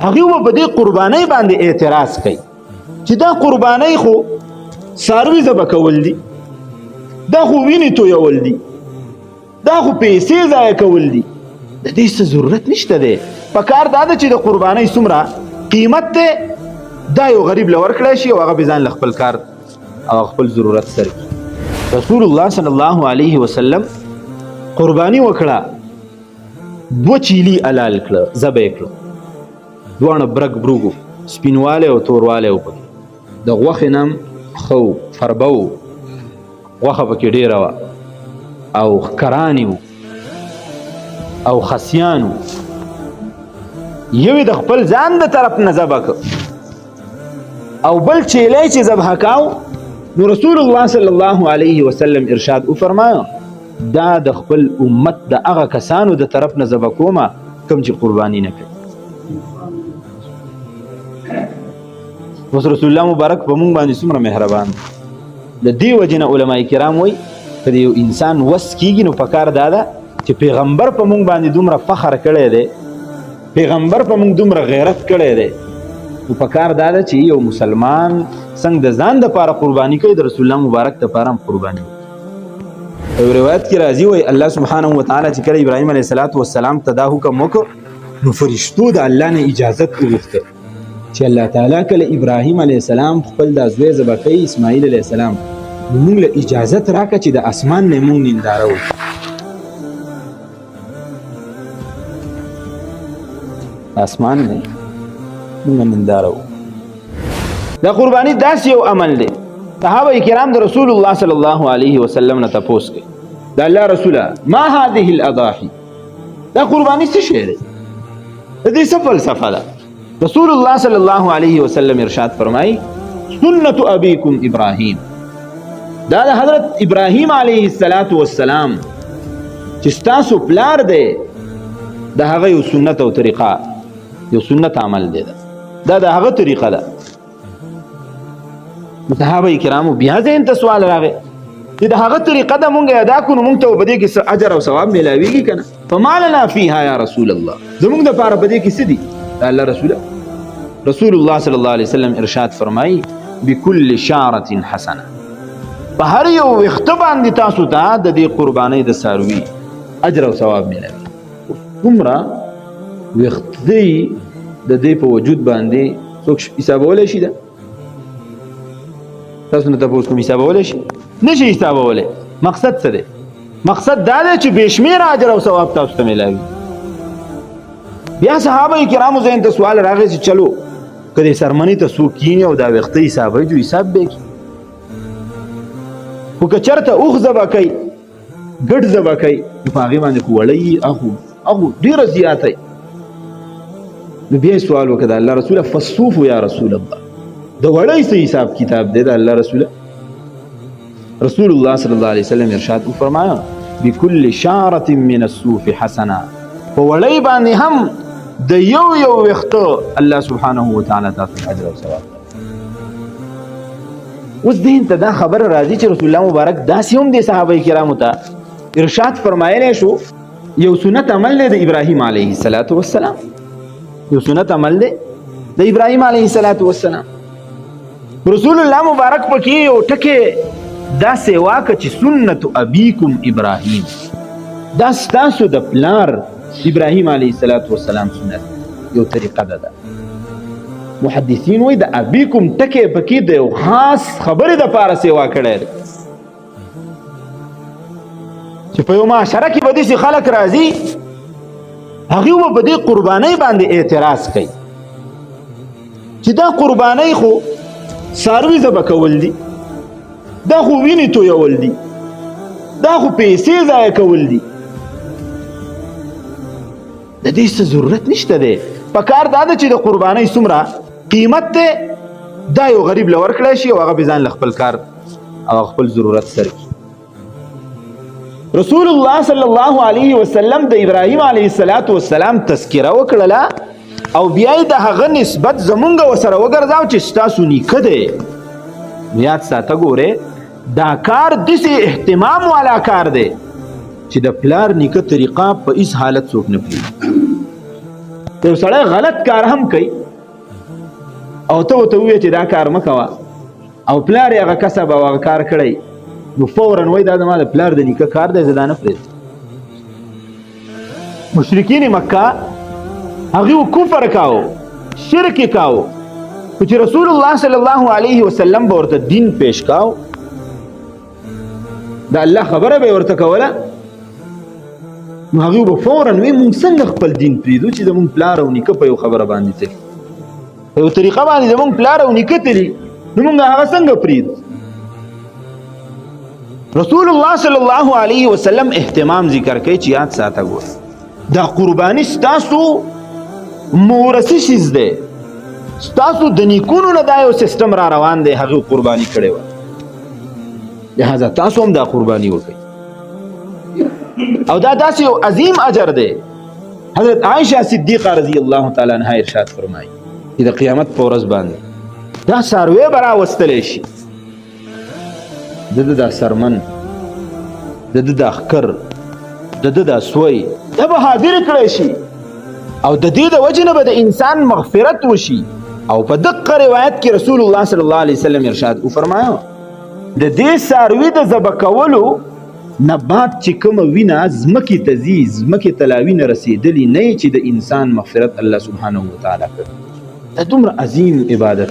هغوی به په دې قربانۍ باندې اعتراض کوي چې دا قربانۍ خو څاروي ذبح کول دي، دا خو وینې تویول دي، دا خو پیسې ضایع کول دي، د دې څه ضرورت نشته دی. پکار دا ده چې د قربانۍ څومره قیمت دی دا یو غریب له ورکړی شي او هغه به ځان له خپل کار او خپل ضرورت سره کړي. رسول الله صلی الله علیه وسلم قرباني وکړه، 2 چیلي حلال کړه، ذبح یې کړه، دواړه برګ بروګو، سپینوالی او توروالی و پکې، د غوښې نه هم ښه و، فربه و، غوښه پکې ډېره وه او کرانې و او خسیان و. یو یې د خپل ځان د طرف نه ذبح کړ او بل چیلی چې ذبح کاو نو رسول الله صلی الله علیه وسلم ارشاد وفرمایه دا د خپل امت د هغه کسانو د طرف نه ذبح کومه کوم چې قرباني نه کوي. اوس رسول الله مبارک په موږ باندې څومره مهربان دی. د دې وجې نه علما کرام وایي که د یو انسان وس کېږي نو پکار دا ده چې پیغمبر په موږ باندې دومره فخر کړی دی، پیغمبر په موږ دومره غیرت کړی دی، نو پکار دا ده چې یو مسلمان څنګه د ځان دپاره قرباني کوي د رسول الله مبارک دپاره هم قرباني کوي. یو روایت کې راځي وایي الله سبحانه وتعالی چې کله ابراهیم علیه السلام ته دا حکم وکړ نو فرشتو د الله نه اجازت وغوښته چې الله تعالی کله ابراهیم علیه السلام خپل دا زوی ذبح کوي اسماعیل علیه السلام نو موږ له اجازت راکړه چې د اسمان نه موږ ننداره وکړو. اسمان نه موږ ننداره وکړو. دا قرباني داسې یو عمل دی. صحابه کرام د رسول الله صلی الله علیه وسلم نه تپوس کوي د الله رسوله ما هذه الاضاحي، دا قرباني څه شی دی؟ د دې څه فلسفه ده؟ رسول الله صلی الله علیه وسلم ارشاد فرمایي سنت ابیکم ابراهیم، دا د حضرت ابراهیم علیه السلام چې ستاسو پلار دی د هغه یو سنت او طریقه، یو سنت عمل دی، دا د هغه طریقه ده. صحابه کرامو بیا ذهن ته سوال راغی چې د هغه طریقه ده مونږ ادا کړو نو مونږ ته په دې کې اجر او ثواب میلاویږي که نه؟ فما لنا فیها یا رسول الله، زمونږ دپاره په دې کې څه دي د الله رسوله؟ رسول الله صلی الله علیه وسلم ارشاد فرمایي بکل شعرة حسنه، په هر یو ویښته باندې تاسو ته د دې قربانۍ د څاروي اجر او ثواب میلاوي. څومره ویښته دی د دې په وجود باندې څوک حسابولی شي؟ ده تاسو نه تپوس کوم حسابولی شي؟ نشي حسابولی. مقصد څه دی؟ مقصد دا دی چې بې شمېره اجر او ثواب تاسو ته میلاوي. بیا صحابه کرامو ذهن ته سوال راغی چې چلو که دې څرمنې ته څوک کیني او دا ویښته حسابوي جو حساب به کړي، خو که چېرته اوښ ذبح کوي ګډ ذبح کوي نو په هغې باندې خو وړی هغو ډېره زیاتی. نو بیا یې سوال وکړه د الله رسوله فالصوف یا رسول الله، د وړی څه حساب کتاب دی د الله رسوله؟ رسول الله صلی الله علیه وسلم ارشاد وفرمایا بكل شعرة من الصوف حسنه، په وړی باندې هم د یو یو ویښته الله سبحانه وتعالی تاسو اجر او ثواب. اوس ذهن ته دا خبره راځي چې رسول الله مبارک داسې هم دی صحابه کرامو ته ارشاد فرمایلی شو یو سنت عمل دی د ابراهیم علیه السلام، یو سنت عمل دی د ابراهیم علیه السلام. رسول الله مبارک پکې یو ټکی داسې واکه چې سنت ابیکم ابراهیم، دا ستاسو د پلار ابراهیم علیه السلام سنت یو طریقه ده. محدثین وایي د ابیکم ټکی پکې د یو خاص خبرې دپاره سیوا کړی دی چې په یو معاشره کې به داسې خلک راځي هغوی به په دې قربانۍ باندې اعتراض کوي چې دا قربانۍ خو څاروي ذبح کول دي، دا خو وینې تویول دي، دا خو پیسې ضایع کول دي، د دې څه ضرورت نشته دی. پکار دا ده چې د قربانۍ څومره قیمت دی دا یو غریب له ورکړی شي او هغه به ځان له خپل کار او خپل ضرورت سره کړي. رسول الله صلی الله علیه وسلم د ابراهیم علیه السلام تذکره وکړله او بیا یې د هغه نسبت زمونږ ورسره وګرځاو چې ستاسو نیکه دی. یاد ساته ګورې دا کار داسې اهتمام والا کار دی چې د پلار نیکه طریقه په هیڅ حالت څوک نه پرېږدي. یو سړی غلط کار هم کوي او ته ورته ووایې چې دا کار مه کوه او پلار یې هغه کسب او هغه کار کړی نو فورا وایي دا زما د پلار د نیکه کار دی زه دا نه پرېږدم. مشرکین مکه هغوی کفر کاو شرک یې کاو خو چې رسول الله صلی الله علیه وسلم به ورته دین پیش کاو د الله خبره به ورته کوله نو هغوی به فورا وایي موږ څنګه خپل دین پرېږدو چې زموږ پلار او نیکه په یو خبره باندې تلي په یو طریقه باندې زموږ پلار او نیکه تلي نو موږ هغه څنګه پرېږدو. رسول الله صلی الله علیه وسلم اهتمام ذکر کوي چې یاد ساته ګوره دا قرباني ستاسو مورثي شیز دی ستاسو د نیکونو نه دا یو سیستم را روان دی هغوی قرباني کړې وه لهذا تاسو هم دا قرباني وکړئ او دا داسې یو عظیم اجر دی. حضرت عائشه صدیقه رضی الله تعالی عنها ارشاد فرمایي چې د قیامت په ورځ باندې دا څاروی به راوستلی شي د ده دا سرمن د ده دا ښکر د ده دا سوی دا به حاضر کړی شي او د دې د وجې نه به د انسان مغفرت وشي او په دقه روایت کې رسول الله صلی الله علیه وسلم ارشاد وفرمایه د دې څاروي د ذبح کولو نه بعد چې کومه وینه ځمکې ته ځي ځمکې ته لا وینه رسېدلې نه چې د انسان مغفرت الله سبحانه وتعالی کړي دا دومره عظیم عبادت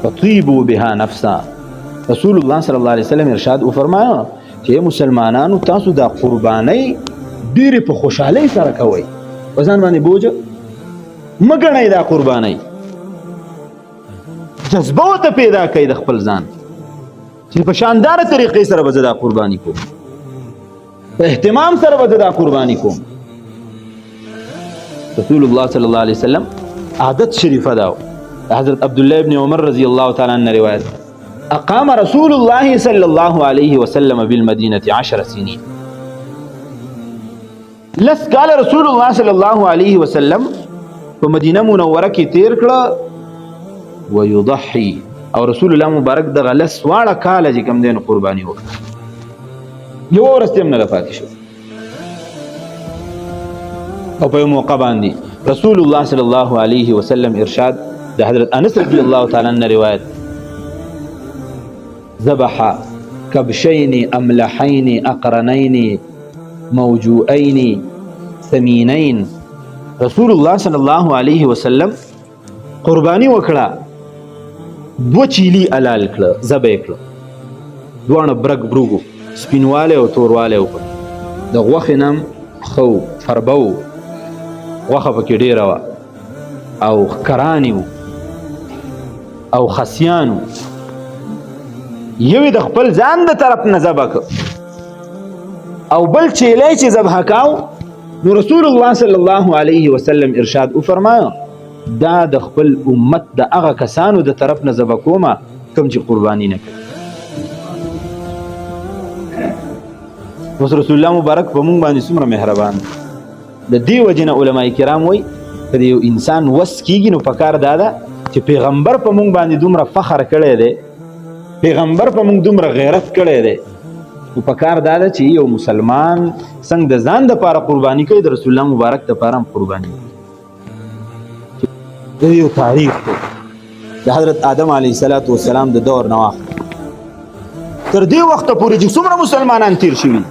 فطیبوا بها نفسا. رسول الله صلی الله علیه وسلم ارشاد وفرمایه چې مسلمانانو تاسو دا قربانۍ ډېرې په خوشحالۍ سره کوئ په ځان باندې بوجه مه ګڼئ دا قربانۍ جذبه ورته پیدا کوئ د خپل ځان چې په شانداره طریقې سره به زه دا قرباني کوم په اهتمام سره به زه دا قرباني کوم. رسول الله صلی الله علیه وسلم عادت شریفه دا حضرت عبدالله ابن عمر رضی الله تعالی عنہ روایت اقام رسول الله صلی الله علیه وسلم بالمدینه 10 سنین لس کال رسول الله صلی الله علیه وسلم په مدینه منوره کې تیر کړه ويضحي او رسول الله مبارک دغه لس واړه کاله چې کوم دین قرباني وکړه یو ورځ هم نه پاتې شو او په موقع باندې رسول الله صلی الله علیه وسلم ارشاد د حضرت انس رضی الله تعالی عنہ روایت ذبح كبشين املحين اقرنين موجوعين ثمينين. رسول الله صلی الله علیه وسلم قربانی وکړه دو چیلی حلال کړه ذبح کړه دوه برګ بروغو سپینواله او تورواله وکړه د غوښې نام خو فربو غوښه پکې ډیره وه او ښکرانې او خسیانو یوې د خپل ځان د طرف نه ذبح کړ او بل چیلی چې ذبح کاو نو رسول الله صلی الله علیه وسلم ارشاد وفرمایه دا د خپل امت د هغه کسانو د طرف نه ذبح کومه کوم چې قرباني نه کوي. اوس رسول الله مبارک په موږ باندې څومره مهربان د دې وجې نه علما کرام وایي که د یو انسان وس کېږي نو پکار دا ده چې پیغمبر په موږ باندې دومره فخر کړی دی پیغمبر په موږ دومره غیرت کړی دی نو پکار دا ده چې یو مسلمان څنګه د ځان دپاره قرباني کوي د رسول الله مبارک دپاره هم قرباني کوي. دا یو تاریخ دی د حضرت آدم علیه السلام د دور نه واخلو تر دې وخته پورې چې څومره مسلمانان تیر شوي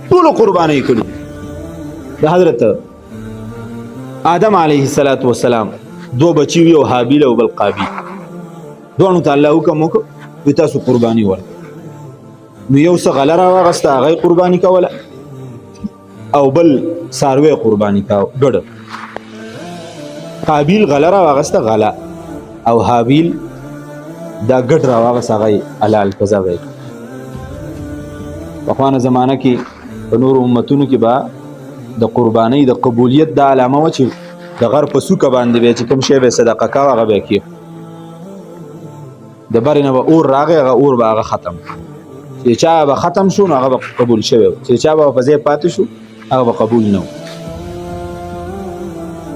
ټولو قربانۍ کړي. د حضرت آدم علیه السلام دو بچي وي او حابیل او بل قابیل دواړو ته الله حکم وکړ وایي تاسو قرباني ورکړئ نو یو څه غله راواغسته هغه یې قرباني کوله او بل څاروی قرباني کاوه ګډه قابیل غله راواغسته غله او حابیل دا ګډ راواغسته هغه یې حلال که ذبح یې پخوانه زمانه کې په نورو امتونو کې به د قربانۍ د قبولیت دا علامه وه چې د غر په څوکه باندې به چې کوم شی به یې صدقه کاوه هغه به یې کېښود د برې نه به اور راغی هغه اور به هغه ختم چې چا به ختم شو نو هغه به قبول شوی و چې چا به په ځای پاتې شو هغه به قبول نه و.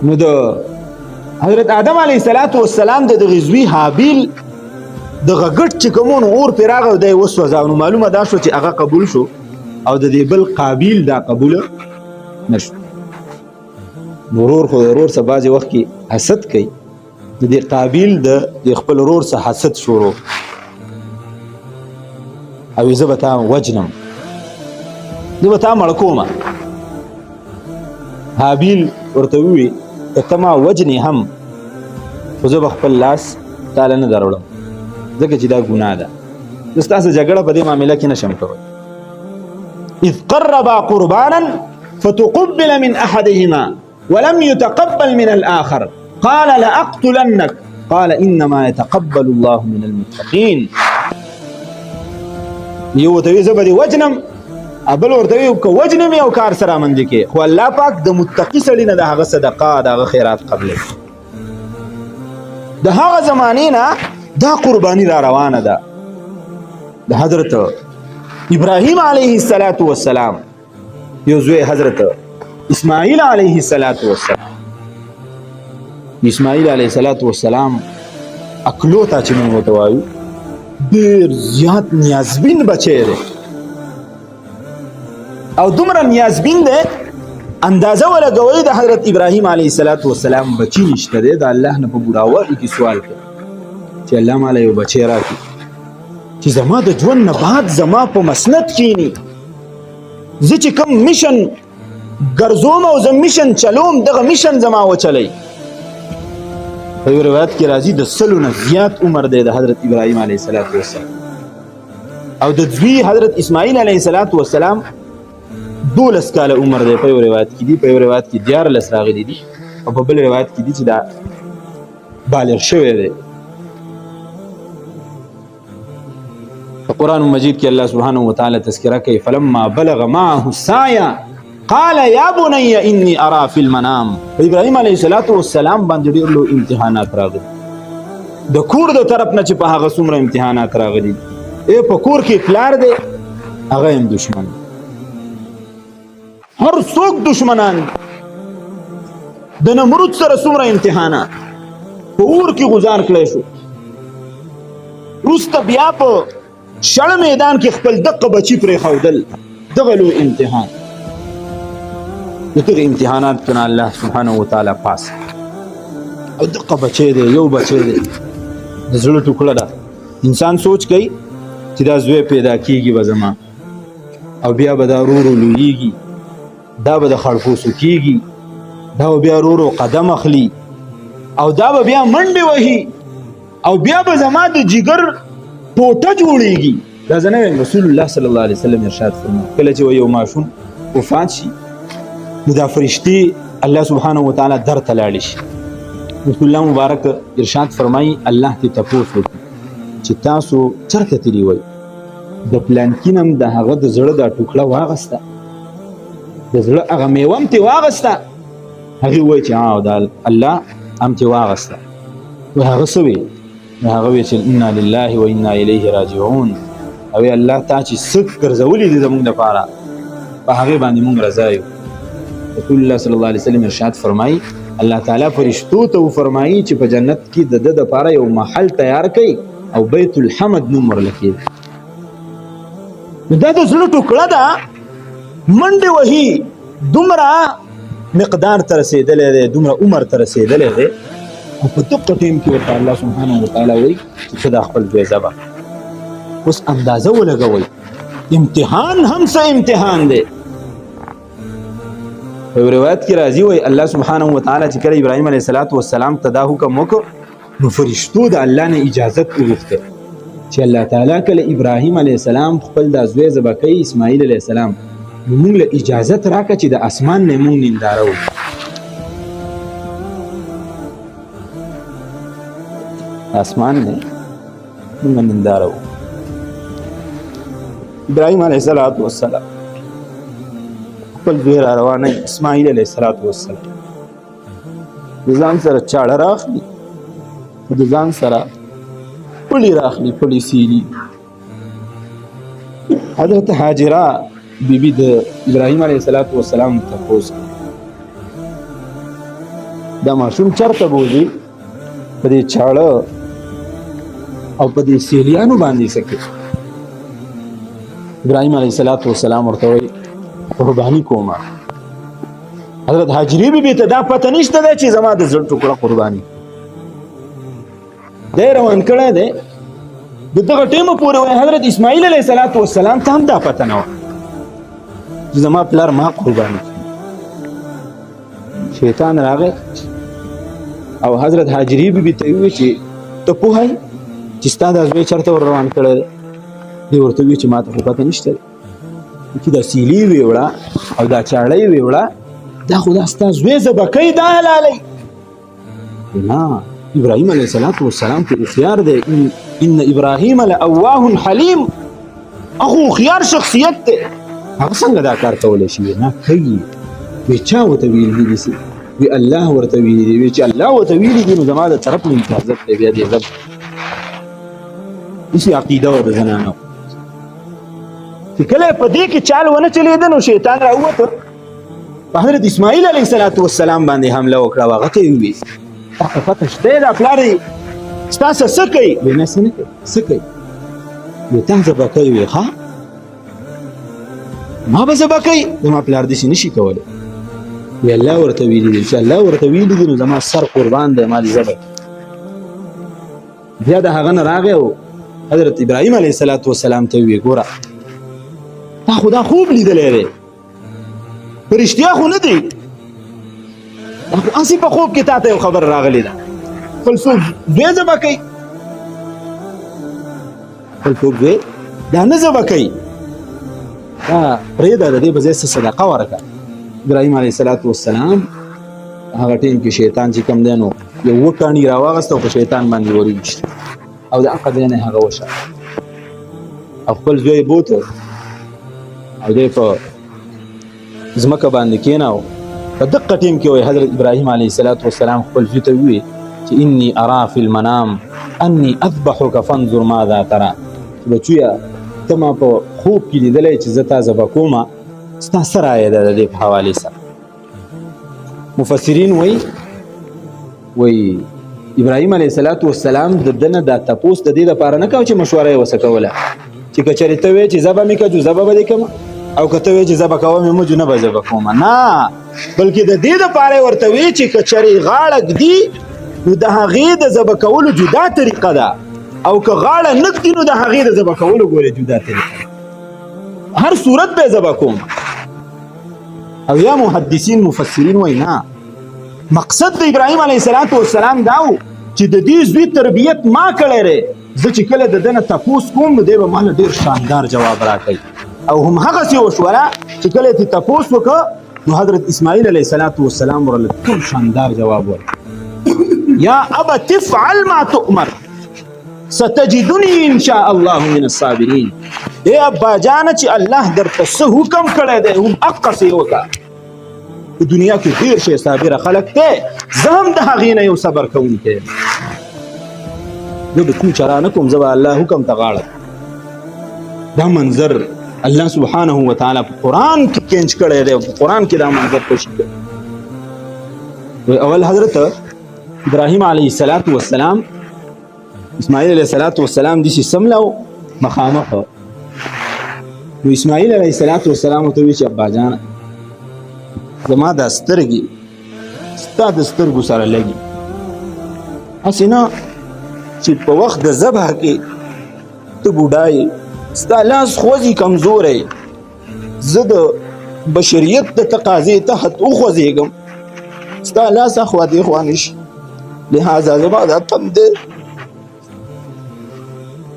نو د حضرت آدم علیه السلام د دغه زوی حابیل دغه ګډ چې کومونو اور پرې راغی او دی یې وسوځاوه نو معلومه دا شو چې هغه قبول شو او د دې بل قابیل دا قبوله نه شو. ورور خو ورور څخه بعضې وخت کې حسد کوي د دې قابیل د خپل ورور څخه حسد شروع او زه به تا وجنم زه به تا مړ کومه حابیل ورته ووي که ته ما وجنې هم خو زه به خپل لاس تاله نه دروړم ځکه چې دا ګناه ده زه ستاسو جګړه په دې معامله کې نشم کولی اذ قربا قربانا فتقبل من احدهما ولم يتقبل من الآخر قال لأقتلنك قال إنما يتقبل الله من المتقين یو ورته وي زه به دې وجنم بل ورته وي که وجنم یو کار سره مندې کې خو الله پاک د متقي سړي نه د هغه صدقه د هغه خیرات قبلوي د هغه زمانې نه دا قرباني را روانه ده د حضرت ابراهیم علیه السلام یو زوی حضرت اسماعیل علیه السلام اسماعیل علیه السلام اکلو ته چې موږ ورته وایو ډېر زیات نیازبین بچی دی او دومره نیازبین دی اندازه ولګوئ د حضرت ابراهیم علیه السلام بچی نشته دی د الله نه په بوډاوالي کې سوال کوي چې الله ماله یو بچی راکړي چې زما د ژوند نه بعد زما په مسند کښېني زه چې کوم میشن ګرځوم او زه میشن چلوم دغه میشن زما وچلی په یو روایت کې راځي د 100 نه زیات عمر دی د حضرت ابراهیم علیه السلام او د زوی حضرت اسماعیل علیه السلام 12 کاله عمر دی په یو روایت کې دي په یو روایت کې 14 راغلي دي او په بل روایت کې دي چې دا بالغ شوی دی قرآن مجید کې الله سبحانه وتعالى تذکرہ کوي فلما بلغ معه السعي قال يا بني اني ارى في المنام ابراهيم عليه السلام باندې ډېر لوی امتحانات راغلي د کور د طرف نه چې په هغه څومره امتحانات راغلي په کور کې پلار دی هغه هم دشمن هر څوک دشمنان د نمرود سره څومره امتحانات په اور کې گزار کړی شو وروسته بیا په شړ میدان کې خپل دقه بچی پرې ښودل دغه لوی امتحان دغه امتحانات کنه الله سبحانه وتعالی پاس او دقه بچی دی یو بچی دی د زړه ټوکړه ده انسان سوچ کوي چې دا زوی پیدا کیږي به زما او بیا به دا ورو لویږي دا به د خړپوسو کیږي دا به بیا ورو قدم اخلي او دا به بیا منډې وهي او بیا به زما د جګر ټوټه جوړیږي دا زه نه وایم رسول الله صلی الله علیه وسلم ارشاد فرمایي کله چې یو ماشوم وفات شي نو دا فرشتي الله سبحانه وتعالی درته لاړې شي رسول الله مبارک ارشاد فرمایي الله ته تپوس وکړي چې تاسو چرته تللي وئ د پلانکي نه م د هغه د زړه دا ټوکړه واغسته د زړه هغه میوه م ترې واغسته هغې ووایي چې دا الله هم ترې واغسته وایي هغه څه وی هغه وی چې انا لله و انا الیه راجعون او الله تا چې څه ګرځولي دي زموږ لپاره په هغې باندې موږ رضا یو رسول الله صلی الله علیه وسلم ارشاد فرمایي الله تعالی فرشتو ته وفرمایي چې په جنت کې د ده دپاره یو محل تیار کوي او بیت الحمد نوم ورله کېږي نو دا د زړه ټوکړه ده منډې وهي دومره مقدار ته رسېدلی دی دومره عمر ته رسېدلی دی او په دقه ټیم کې ورته الله سبحانه وتعالی وایي چې ته دا خپل بې ځبه اوس اندازه ولګوئ امتحان هم څه امتحان دی په یو روایت کې راځي وایي الله سبحانه وتعالی چې کله ابراهیم علیه السلام ته دا حکم وکړ نو فرشتو د الله نه اجازت وغوښته چې الله تعالی کله ابراهیم علیه السلام خپل دا زوی ذبح کوي اسماعیل علیه السلام نو موږ له اجازت راکړه چې د اسمان نه موږ ننداره وکړو اسمان نه موږ ننداره وکړو ابراهیم علیه السلام خپل زوی را روانوي اسماعیل علیه السلام د ځان سره چاړه راخلي د ځان سره پړي راخلي پړي سیلي حضرت هاجره بیبي د ابراهیم علیه السلام تپوس دا ماشوم چرته بوځي په دې چاړه او په دې سیلیانو باندې سکي ابراهیم علیه السلام ورته وایي قرباني کومه حضرت هاجري بیبي ته دا پته نشته دی چې زما د زړه ټوکړه قرباني دی روان کړی دی د دغه ټیمه پورې وایي حضرت اسماعیل علیه السلام ته هم دا پته نه وه چې زما پلار ما قرباني شیطان راغی او حضرت هاجري بیبي ته وویل چې ته پوهی چې ستا دا زوی چېرته ور روان کړی دی دی ورته وویل چې ما ته خو پته نشته دی چې دا سیلي ویې وړه او دا چاړۍ ویې وړه دا خو دا ستا زوی زبکی دا حلالۍ نه ابراهیم علیه السلام ته هوښیار دی ان ابراهیم لأواه حلیم هغه هوښیار شخصیت دی هغه څنګه دا کار کولی شي نه کوي وی چا ورته ویلي دي وی الله ورته ویلي دي وی چې الله ورته ویلي دي نو زما د طرف نه حفاظت دی بیا دې ضبط داسې عقیده وه د زنانو چې کله په دې کې چال ونه چلېده نو شیطان راووته په حضرت اسماعیل علیه السلام باندې حمله وکړه او هغه ته یې وویل تاته پته شته دا پلار دی ستا څه کوي وی نه څه نه کوي څه کوي وی تا ذبح کوي وی ښه ما به ذبح کوي زما پلار داسې نشي کولی وی الله ورته ویلي دي چې الله ورته ویلي دي نو زما سر قربان دی ما دې ذبح بیا د هغه نه راغی او حضرت ابراهیم علیه السلام ته وی ګوره تا خو دا خوب لیدلی دی په رښتیا خو نه دی دا خو هسې په خوب کې تا ته یو خبر راغلی ده خپل څوک زوی ذبح کوي خپل څوک زوی دا نه ذبح کوي دا پرېږده د دې په ځای څه صدقه ورکړه ابراهیم علیه السلام هغه ټیم کې شیطان چې کوم دی نو یو اووه کاڼي راواغسته او په شیطان باندې ورویشت او د هغه ځای نه یې هغه وشه او خپل زوی یې بوته او دی په ځمکه باندې کېناو په دقه ټیم کې وایي حضرت ابراهیم علیه السلام خپل زوی ته وویل چې انی ارا فی المنام انی اذبحک فانظر ماذا ترى چې بچویه ته ما په خوب کې لیدلی چې زه تا ذبح کومه ستا څه رایه ده د دې په حوالې سره مفسرین وایي ابراهیم علیه السلام د ده نه دا تپوس د دې دپاره نه کوه چې مشوره یې ورسه کوله چې که چېرې ته وایې چې ذبح مې که جو ذبح به دې کړمه او که ته وایې چې ذبح کوه مې مجو نه به ذبح کومه نه بلکې د دې دپاره یې ورته وایي چې که چېرې غاړه ږدي نو د هغې د ذبح کولو جدا طریقه ده او که غاړه نه ږدي نو د هغې د ذبح کولو ګورې جدا طریقه ده هر صورت به یې ذبح کوم او یا محدثین مفسرین وایي نه مقصد د ابراهیم علیه السلام دا و چې د دې زوی تربیت ما کړی دی زه چې کله د ده نه تپوس کوم نو دی به ماله ډېر شاندار جواب راکوي او هم هغسې وشوله چې کله یې تپوس وکړه نو حضرت اسماعیل علیه السلام ورله ټول شاندار جواب ورکړ یا ابت افعل ما تؤمر ستجدنی ان شاء الله من الصابرین ای ابا جانه چې الله درته څه حکم کړی دی هم هغسې یې وکړه په دنیا کې ډېر شی صابره خلک دی زه هم د هغې نه یو صبر کوونکی یم زه به کوم چاره نه کوم زه به الله حکم ته غاړه دا منظر الله سبحانه وتعالی په قرآن کې کینچ کړی دی په قرآن کې دا منظر خوشي کړی اول حضرت ابراهیم علیه السلام اسماعیل علیه السلام داسې سملو مخامخ نو اسماعیل علیه السلام ورته وویل چې ابا جانه زما دا سترګې ستا د سترګو سره لګي هسې نه چې په وخت د ذبح کې ته بوډا یې ستا لاس خوځي کمزوری زه د بشریت د تقاضې تحت وخوځېږم ستا لاس اخوا دې خوا نه شي لہذا زما دا تن دی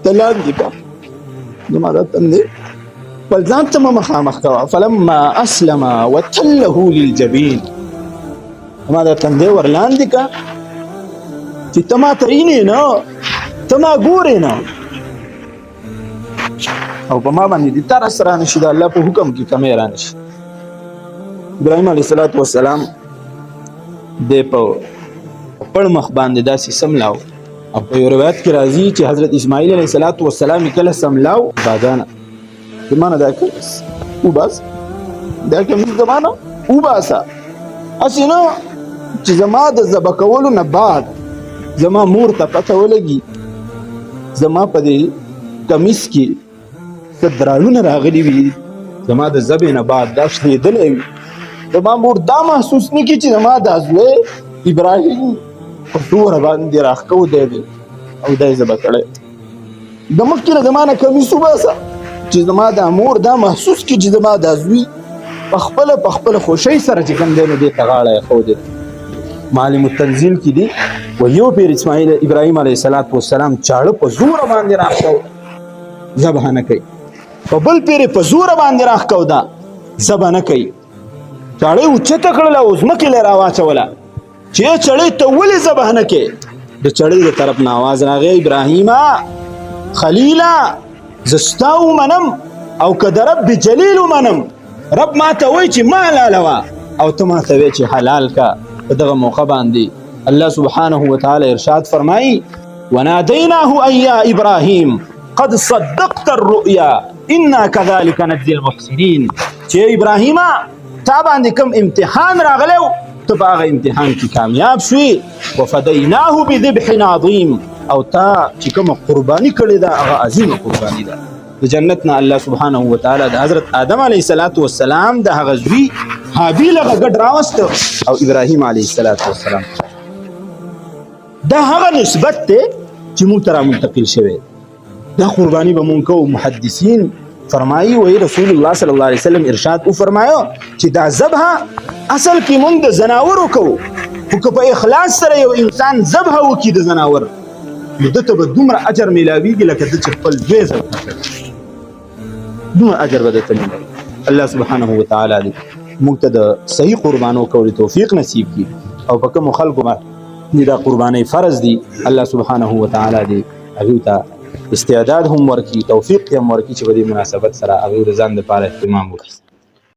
ته لاندې کړه زما دا تن دی بل ځان ته مه مخامخ کوه فلما اسلم وتله للجبین زما دا تن دی ور لاندې کړه چې ته ما ته وینې نه ته ما ګورې نه او په ما باندې د ترس رانه شي د الله په حکم کې کمی رانه شي ابراهیم علیه السلام دی په پړ مخ باندې داسې سملاو او په یو روایت کې راځي چې حضرت اسماعیل علیه السلام کله سملاو باجانه زمانه دا کمیس وباس دا کمیس زمانه وباسه هسې نه چې زما د ذبح کولو نه بعد زما مور ته پته ولګي زما په دې کمیس کې څه درالونه راغلي وي زما د ذبح نه بعد دا شلېدلی وي زما مور دا محسوس نه کړي چې زما دا زوی ابراهیم په توره باندې راښکو دی او دا یې زه به کړی د مخکې نه زما نه کمیس وباسه چې زما دا مور دا محسوس کړي چې زما دا زوی په خپله خوښۍ سره چې کوم دی نو دې ته غاړه ایښودې معالم التنزیل کې دي و یو پیر اسماعیل ابراهیم علیه السلام چاړه په زوره باندې راښکو ذبح نه کوي په بل پیر په زوره باندې راښکو دا ذبح نه کوي چاړه یې اوچته کړله او ځمکې له راواچوله چې چړې ته ولې ذبح نه کوې د چړې د طرف نه آواز راغی ابراهیمه خلیله زه ستا ومنم او که د رب جلیل ومنم رب ما ته وایي چې ما حلالوه او ته ما ته وایي چې حلال کا په دغه موقع باندې الله سبحانه وتعالی ارشاد فرمایي ونادیناه ان یا ابراهیم قد صدقت الرؤیا انا كذلك نجزي المحسنین چې ابراهیمه تا باندې کوم امتحان راغلی و ته په هغه امتحان کې کامیاب شوې وفدیناه بذبح عظیم او تا چې کومه قرباني کړې ده هغه عظیمه قرباني ده د جنت نه الله سبحانه وتعالی د حضرت آدم علیه السلام د هغه زوی حابیل هغه ګډ راوسته او ابراهیم علیه السلام دا هغه نسبت دی چې موږ ته رامنتقل شوی دا قرباني به مونږ کوو محدثین فرمایي وی رسول الله صلی الله علیه وسلم ارشاد وفرمایو چې دا ذبح اصل کې مونږ د زناورو کوو خو که په اخلاص سره یو انسان ذبح وکړي د زناور نو ده ته به دومره اجر میلاویږي لکه ده چې خپل زوی ذبح کړي دومره اجر به درته میلاوي الله سبحانه وتعالی دې موږ ته د صحیح قربانو کولو توفیق نصیب کړي او په کومو خلکو باندې دا قربانۍ فرض دي الله سبحانه وتعالی دې هغوی ته استعداد هم ورکړي توفیق هم ورکړي چې په دې مناسبت سره هغوی د ځان دپاره اهتمام وکړي